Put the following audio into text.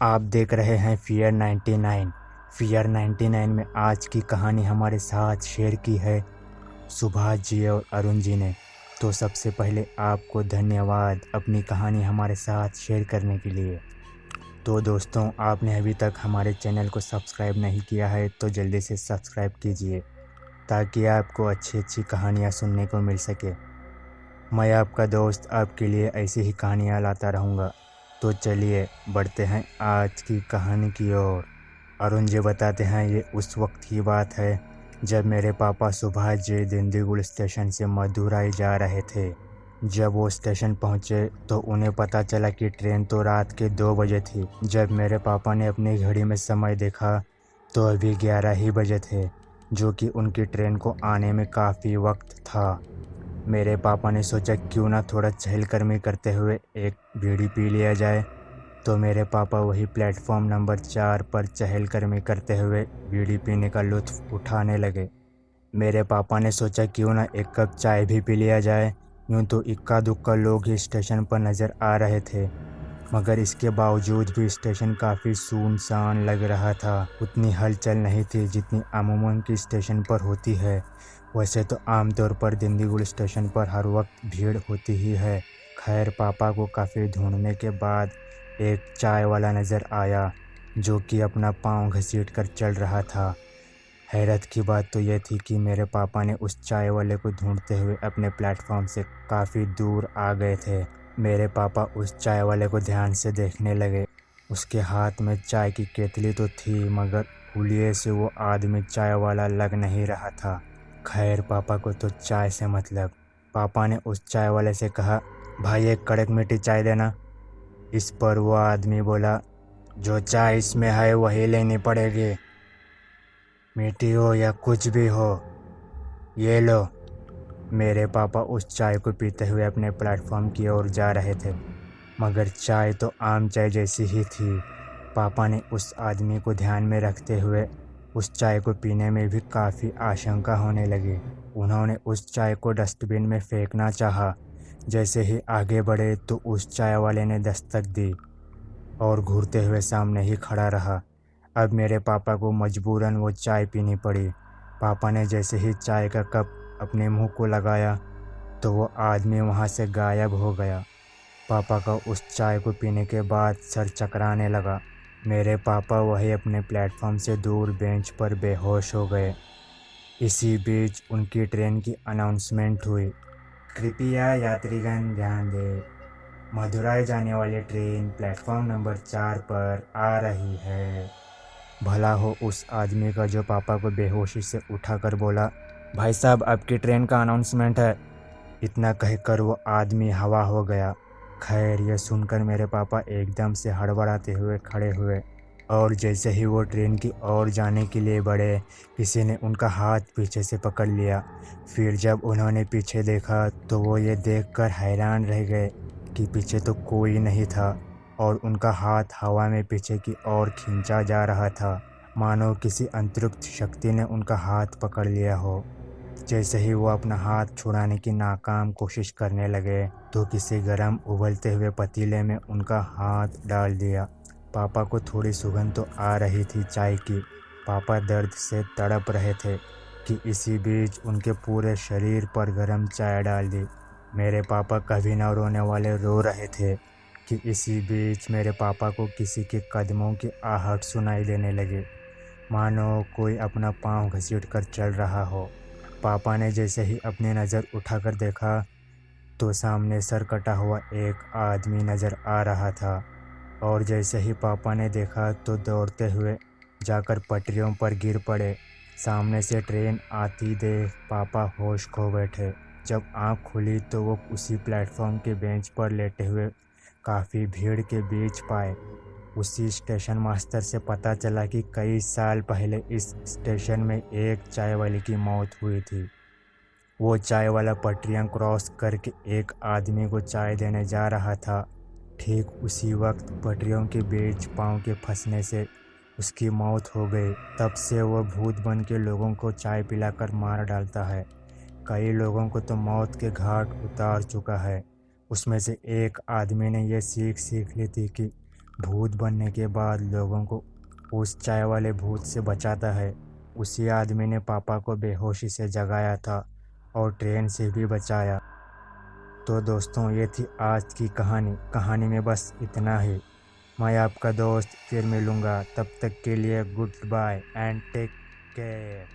आप देख रहे हैं फियर 99। फियर 99 में आज की कहानी हमारे साथ शेयर की है सुभाष जी और अरुण जी ने। तो सबसे पहले आपको धन्यवाद अपनी कहानी हमारे साथ शेयर करने के लिए। तो दोस्तों, आपने अभी तक हमारे चैनल को सब्सक्राइब नहीं किया है तो जल्दी से सब्सक्राइब कीजिए ताकि आपको अच्छी अच्छी कहानियाँ सुनने को मिल सके। मैं आपका दोस्त आपके लिए ऐसी ही कहानियाँ लाता रहूँगा। तो चलिए बढ़ते हैं आज की कहानी की ओर। अरुण जी बताते हैं ये उस वक्त की बात है जब मेरे पापा सुभाष जी दिंडीगुल स्टेशन से मदुराई जा रहे थे। जब वो स्टेशन पहुंचे तो उन्हें पता चला कि ट्रेन तो रात के 2 बजे थी। जब मेरे पापा ने अपनी घड़ी में समय देखा तो अभी 11 ही बजे थे, जो कि उनकी ट्रेन को आने में काफ़ी वक्त था। मेरे पापा ने सोचा क्यों ना थोड़ा चहलकदमी करते हुए एक बीड़ी पी लिया जाए। तो मेरे पापा वही प्लेटफॉर्म नंबर 4 पर चहलकदमी करते हुए बीड़ी पीने का लुत्फ़ उठाने लगे। मेरे पापा ने सोचा क्यों ना एक कप चाय भी पी लिया जाए। यूँ तो इक्का दुक्का लोग ही स्टेशन पर नज़र आ रहे थे, मगर इसके बावजूद भी स्टेशन काफ़ी सुनसान लग रहा था। उतनी हलचल नहीं थी जितनी अमूमन की स्टेशन पर होती है। वैसे तो आमतौर पर दिंडीगुल स्टेशन पर हर वक्त भीड़ होती ही है। खैर, पापा को काफ़ी ढूंढने के बाद एक चाय वाला नज़र आया जो कि अपना पाँव घसीट कर चल रहा था। हैरत की बात तो यह थी कि मेरे पापा ने उस चाय वाले को ढूंढते हुए अपने प्लेटफॉर्म से काफ़ी दूर आ गए थे। मेरे पापा उस चाय वाले को ध्यान से देखने लगे। उसके हाथ में चाय की केतली तो थी, मगर हुलिये से वो आदमी चाय वाला लग नहीं रहा था। खैर, पापा को तो चाय से मतलब। पापा ने उस चाय वाले से कहा, भाई एक कड़क मीठी चाय देना। इस पर वो आदमी बोला, जो चाय इसमें है वही लेनी पड़ेगी, मीठी हो या कुछ भी हो, ये लो। मेरे पापा उस चाय को पीते हुए अपने प्लेटफॉर्म की ओर जा रहे थे, मगर चाय तो आम चाय जैसी ही थी। पापा ने उस आदमी को ध्यान में रखते हुए उस चाय को पीने में भी काफ़ी आशंका होने लगी। उन्होंने उस चाय को डस्टबिन में फेंकना चाहा। जैसे ही आगे बढ़े तो उस चाय वाले ने दस्तक दी और घूरते हुए सामने ही खड़ा रहा। अब मेरे पापा को मजबूरन वो चाय पीनी पड़ी। पापा ने जैसे ही चाय का कप अपने मुंह को लगाया तो वो आदमी वहाँ से गायब हो गया। पापा का उस चाय को पीने के बाद सर चकराने लगा। मेरे पापा वही अपने प्लेटफॉर्म से दूर बेंच पर बेहोश हो गए। इसी बीच उनकी ट्रेन की अनाउंसमेंट हुई, कृपया यात्रीगण ध्यान दें, मदुराई जाने वाली ट्रेन प्लेटफॉर्म नंबर 4 पर आ रही है। भला हो उस आदमी का जो पापा को बेहोशी से उठाकर बोला, भाई साहब आपकी ट्रेन का अनाउंसमेंट है। इतना कहकर वो आदमी हवा हो गया। खैर, यह सुनकर मेरे पापा एकदम से हड़बड़ाते हुए खड़े हुए और जैसे ही वो ट्रेन की ओर जाने के लिए बढ़े, किसी ने उनका हाथ पीछे से पकड़ लिया। फिर जब उन्होंने पीछे देखा तो वो ये देखकर हैरान रह गए कि पीछे तो कोई नहीं था और उनका हाथ हवा में पीछे की ओर खींचा जा रहा था, मानो किसी अंतरिक्ष शक्ति ने उनका हाथ पकड़ लिया हो। जैसे ही वो अपना हाथ छुड़ाने की नाकाम कोशिश करने लगे तो किसी गर्म उबलते हुए पतीले में उनका हाथ डाल दिया। पापा को थोड़ी सुगंध तो आ रही थी चाय की। पापा दर्द से तड़प रहे थे कि इसी बीच उनके पूरे शरीर पर गर्म चाय डाल दी। मेरे पापा कभी न रोने वाले रो रहे थे कि इसी बीच मेरे पापा को किसी के कदमों की आहट सुनाई देने लगी, मानो कोई अपना पाँव घसीट कर चल रहा हो। पापा ने जैसे ही अपनी नज़र उठाकर देखा तो सामने सर कटा हुआ एक आदमी नज़र आ रहा था और जैसे ही पापा ने देखा तो दौड़ते हुए जाकर पटरियों पर गिर पड़े। सामने से ट्रेन आती देख पापा होश खो बैठे। जब आँख खुली तो वो उसी प्लेटफॉर्म के बेंच पर लेटे हुए काफ़ी भीड़ के बीच पाए। उसी स्टेशन मास्टर से पता चला कि कई साल पहले इस स्टेशन में एक चाय वाले की मौत हुई थी। वो चाय वाला पटरियां क्रॉस करके एक आदमी को चाय देने जा रहा था। ठीक उसी वक्त पटरियों के बीच पाँव के फंसने से उसकी मौत हो गई। तब से वो भूत बन के लोगों को चाय पिलाकर मार डालता है। कई लोगों को तो मौत के घाट उतार चुका है। उसमें से एक आदमी ने यह सीख ली थी कि भूत बनने के बाद लोगों को उस चाय वाले भूत से बचाता है। उसी आदमी ने पापा को बेहोशी से जगाया था और ट्रेन से भी बचाया। तो दोस्तों, ये थी आज की कहानी में बस इतना ही। मैं आपका दोस्त फिर मिलूँगा, तब तक के लिए goodbye and take care.